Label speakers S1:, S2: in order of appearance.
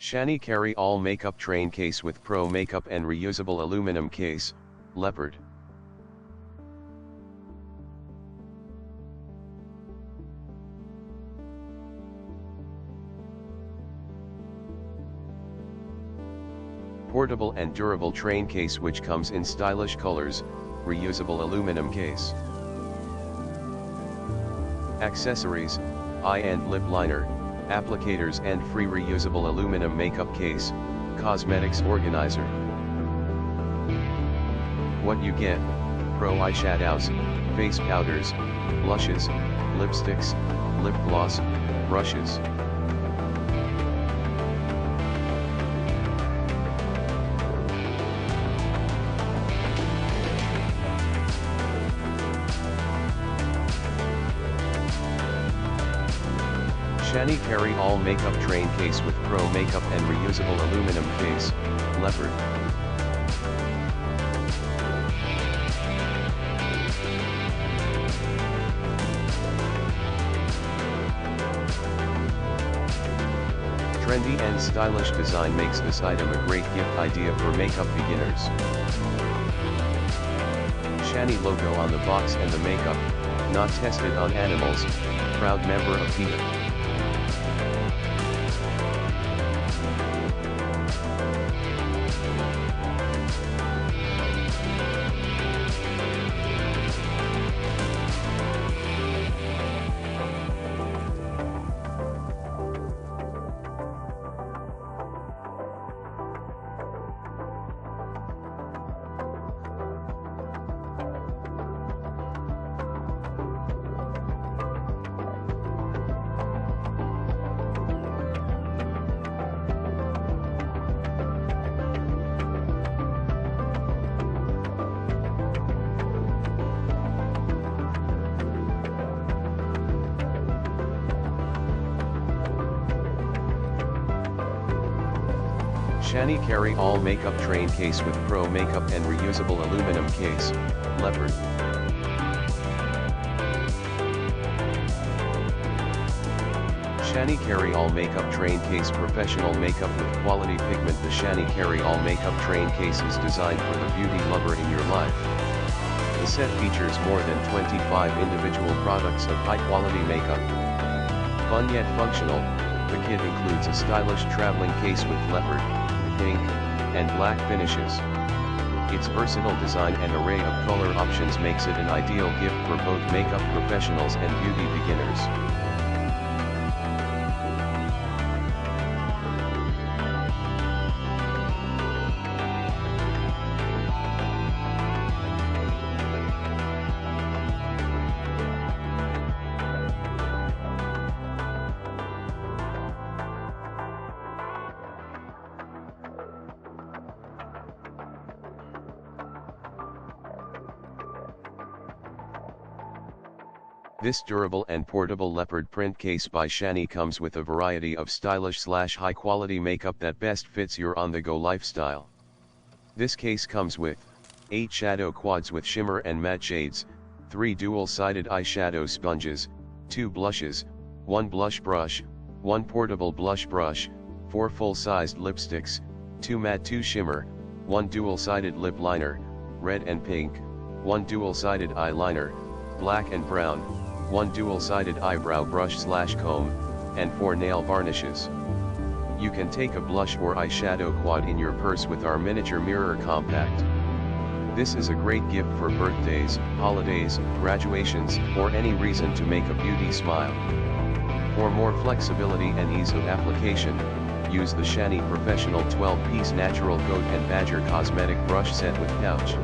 S1: SHANY Carry All Makeup Train Case with Pro Makeup and Reusable Aluminum Case, Leopard. Portable and durable train case which comes in stylish colors, reusable aluminum case. Accessories, eye and lip liner, applicators and free reusable aluminum makeup case, cosmetics organizer. What you get: pro eyeshadows, face powders, blushes, lipsticks, lip gloss, brushes. SHANY Carry All Makeup Train Case with Pro Makeup and Reusable Aluminum Case, Leopard. Trendy and stylish design makes this item a great gift idea for makeup beginners. SHANY logo on the box and the makeup, not tested on animals, proud member of PETA. SHANY Carry All Makeup Train Case with Pro Makeup and Reusable Aluminum Case, Leopard. SHANY Carry All Makeup Train Case Professional Makeup with Quality Pigment. The SHANY Carry All Makeup Train Case is designed for the beauty lover in your life. The set features more than 25 individual products of high-quality makeup. Fun yet functional, the kit includes a stylish traveling case with leopard, pink, and black finishes. Its versatile design and array of color options makes it an ideal gift for both makeup professionals and beauty beginners. This durable and portable leopard print case by SHANY comes with a variety of stylish/high-quality makeup that best fits your on-the-go lifestyle. This case comes with 8 shadow quads with shimmer and matte shades, 3 dual-sided eyeshadow sponges, 2 blushes, 1 blush brush, 1 portable blush brush, 4 full-sized lipsticks, 2 matte 2 shimmer, 1 dual-sided lip liner, red and pink, 1 dual-sided eyeliner, black and brown, 1 dual-sided eyebrow brush/comb, and 4 nail varnishes. You can take a blush or eyeshadow quad in your purse with our miniature mirror compact. This is a great gift for birthdays, holidays, graduations, or any reason to make a beauty smile. For more flexibility and ease of application, use the SHANY Professional 12-piece Natural Goat and Badger Cosmetic Brush Set with Pouch.